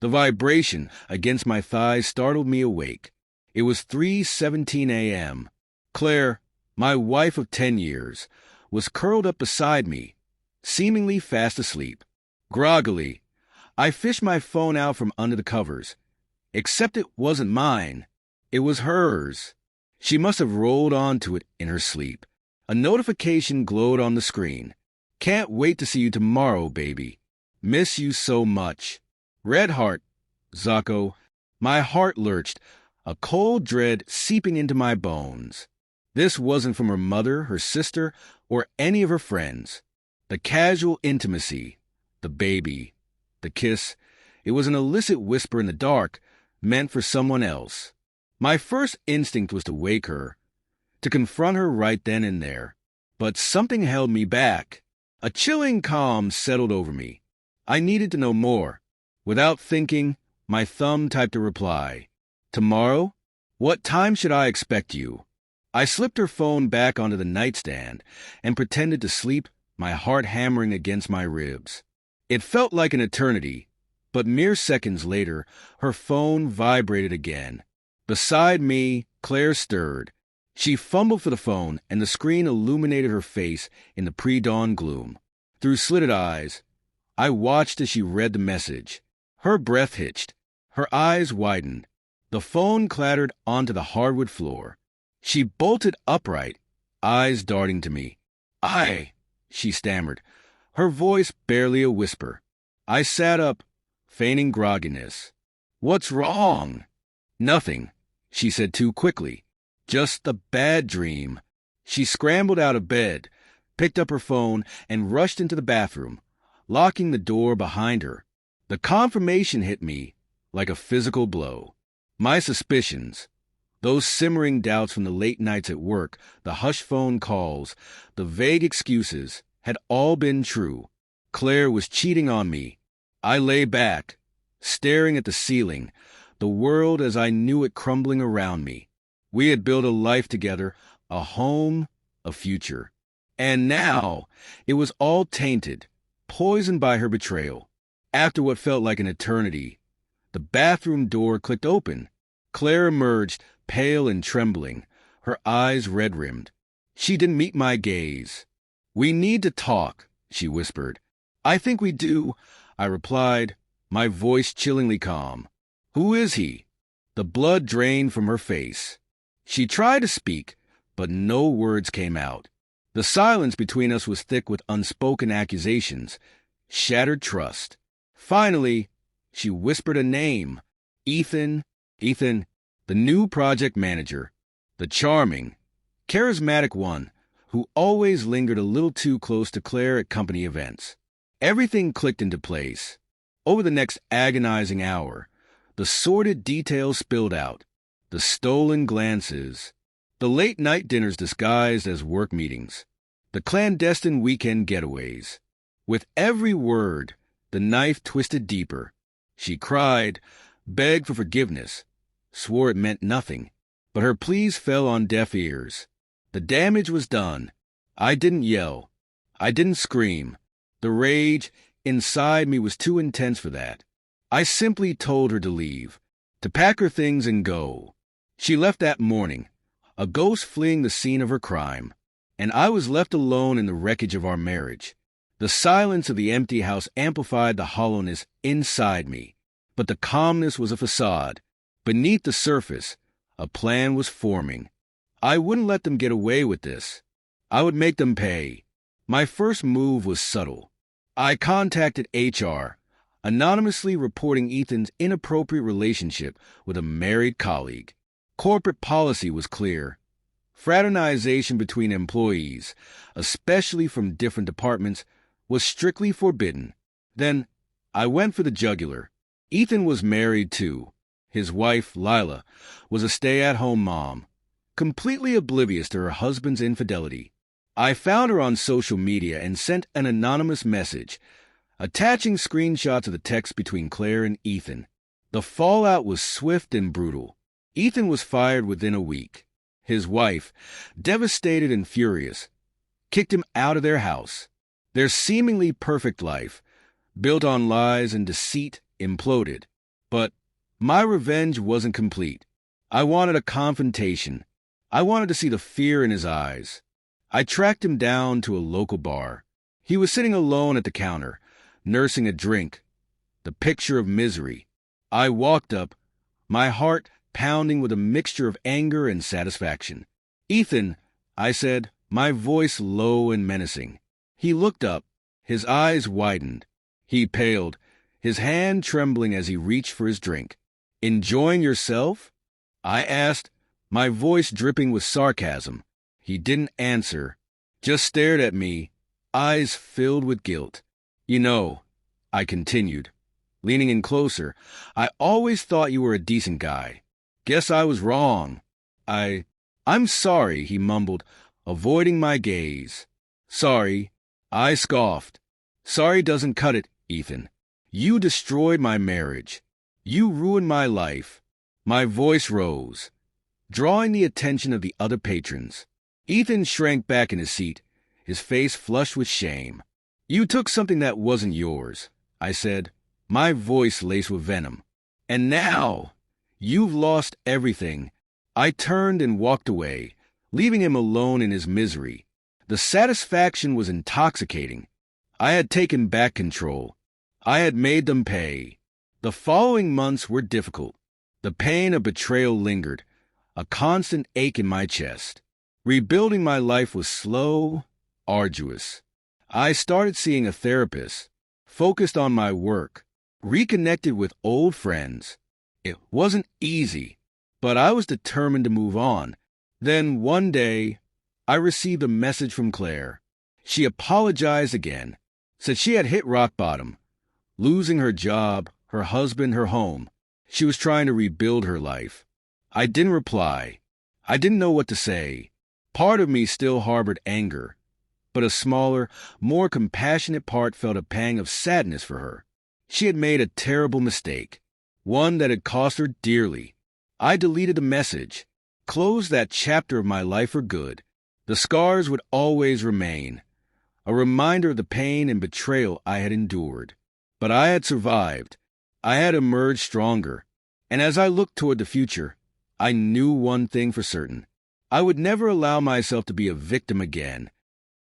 The vibration against my thighs startled me awake. It was 3:17 a.m. Claire, my wife of 10 years, was curled up beside me, seemingly fast asleep. Groggily, I fished my phone out from under the covers. Except it wasn't mine. It was hers. She must have rolled onto it in her sleep. A notification glowed on the screen. Can't wait to see you tomorrow, baby. Miss you so much. Red heart, Zocco. My heart lurched, a cold dread seeping into my bones. This wasn't from her mother, her sister, or any of her friends. The casual intimacy, the baby, the kiss, it was an illicit whisper in the dark, meant for someone else. My first instinct was to wake her, to confront her right then and there. But something held me back. A chilling calm settled over me. I needed to know more. Without thinking, my thumb typed a reply. Tomorrow? What time should I expect you? I slipped her phone back onto the nightstand and pretended to sleep, my heart hammering against my ribs. It felt like an eternity, but mere seconds later, her phone vibrated again. Beside me, Claire stirred. She fumbled for the phone, and the screen illuminated her face in the pre-dawn gloom. Through slitted eyes, I watched as she read the message. Her breath hitched. Her eyes widened. The phone clattered onto the hardwood floor. She bolted upright, eyes darting to me. She stammered, her voice barely a whisper. I sat up, feigning grogginess. What's wrong? Nothing, she said too quickly. Just a bad dream. She scrambled out of bed, picked up her phone, and rushed into the bathroom, locking the door behind her. The confirmation hit me like a physical blow. My suspicions, those simmering doubts from the late nights at work, the hushed phone calls, the vague excuses, had all been true. Claire was cheating on me. I lay back, staring at the ceiling, the world as I knew it crumbling around me. We had built a life together, a home, a future. And now it was all tainted, poisoned by her betrayal. After what felt like an eternity, the bathroom door clicked open. Claire emerged, pale and trembling, her eyes red-rimmed. She didn't meet my gaze. We need to talk, she whispered. I think we do, I replied, my voice chillingly calm. Who is he? The blood drained from her face. She tried to speak, but no words came out. The silence between us was thick with unspoken accusations, shattered trust. Finally, she whispered a name. Ethan, the new project manager, the charming, charismatic one who always lingered a little too close to Claire at company events. Everything clicked into place. Over the next agonizing hour, the sordid details spilled out, the stolen glances, the late-night dinners disguised as work meetings, the clandestine weekend getaways. With every word, the knife twisted deeper. She cried, begged for forgiveness, swore it meant nothing, but her pleas fell on deaf ears. The damage was done. I didn't yell. I didn't scream. The rage inside me was too intense for that. I simply told her to leave, to pack her things and go. She left that morning, a ghost fleeing the scene of her crime, and I was left alone in the wreckage of our marriage. The silence of the empty house amplified the hollowness inside me, but the calmness was a facade. Beneath the surface, a plan was forming. I wouldn't let them get away with this. I would make them pay. My first move was subtle. I contacted HR, anonymously reporting Ethan's inappropriate relationship with a married colleague. Corporate policy was clear. Fraternization between employees, especially from different departments, was strictly forbidden. Then I went for the jugular. Ethan was married too. His wife, Lila, was a stay-at-home mom, completely oblivious to her husband's infidelity. I found her on social media and sent an anonymous message, attaching screenshots of the text between Claire and Ethan. The fallout was swift and brutal. Ethan was fired within a week. His wife, devastated and furious, kicked him out of their house. Their seemingly perfect life, built on lies and deceit, imploded. But my revenge wasn't complete. I wanted a confrontation. I wanted to see the fear in his eyes. I tracked him down to a local bar. He was sitting alone at the counter, nursing a drink, the picture of misery. I walked up, my heart pounding with a mixture of anger and satisfaction. "Ethan," I said, my voice low and menacing. He looked up, his eyes widened. He paled, his hand trembling as he reached for his drink. "Enjoying yourself?" I asked, my voice dripping with sarcasm. He didn't answer, just stared at me, eyes filled with guilt. "You know," I continued, leaning in closer, "I always thought you were a decent guy. Guess I was wrong. I'm sorry," he mumbled, avoiding my gaze. "Sorry," I scoffed. "Sorry doesn't cut it, Ethan. You destroyed my marriage. You ruined my life." My voice rose, drawing the attention of the other patrons. Ethan shrank back in his seat, his face flushed with shame. "You took something that wasn't yours," I said, my voice laced with venom. "And now you've lost everything." I turned and walked away, leaving him alone in his misery. The satisfaction was intoxicating. I had taken back control. I had made them pay. The following months were difficult. The pain of betrayal lingered, a constant ache in my chest. Rebuilding my life was slow, arduous. I started seeing a therapist, focused on my work, reconnected with old friends. It wasn't easy, but I was determined to move on. Then one day, I received a message from Claire. She apologized again, said she had hit rock bottom, losing her job, her husband, her home. She was trying to rebuild her life. I didn't reply. I didn't know what to say. Part of me still harbored anger, but a smaller, more compassionate part felt a pang of sadness for her. She had made a terrible mistake, one that had cost her dearly. I deleted the message, closed that chapter of my life for good. The scars would always remain, a reminder of the pain and betrayal I had endured. But I had survived. I had emerged stronger. And as I looked toward the future, I knew one thing for certain. I would never allow myself to be a victim again.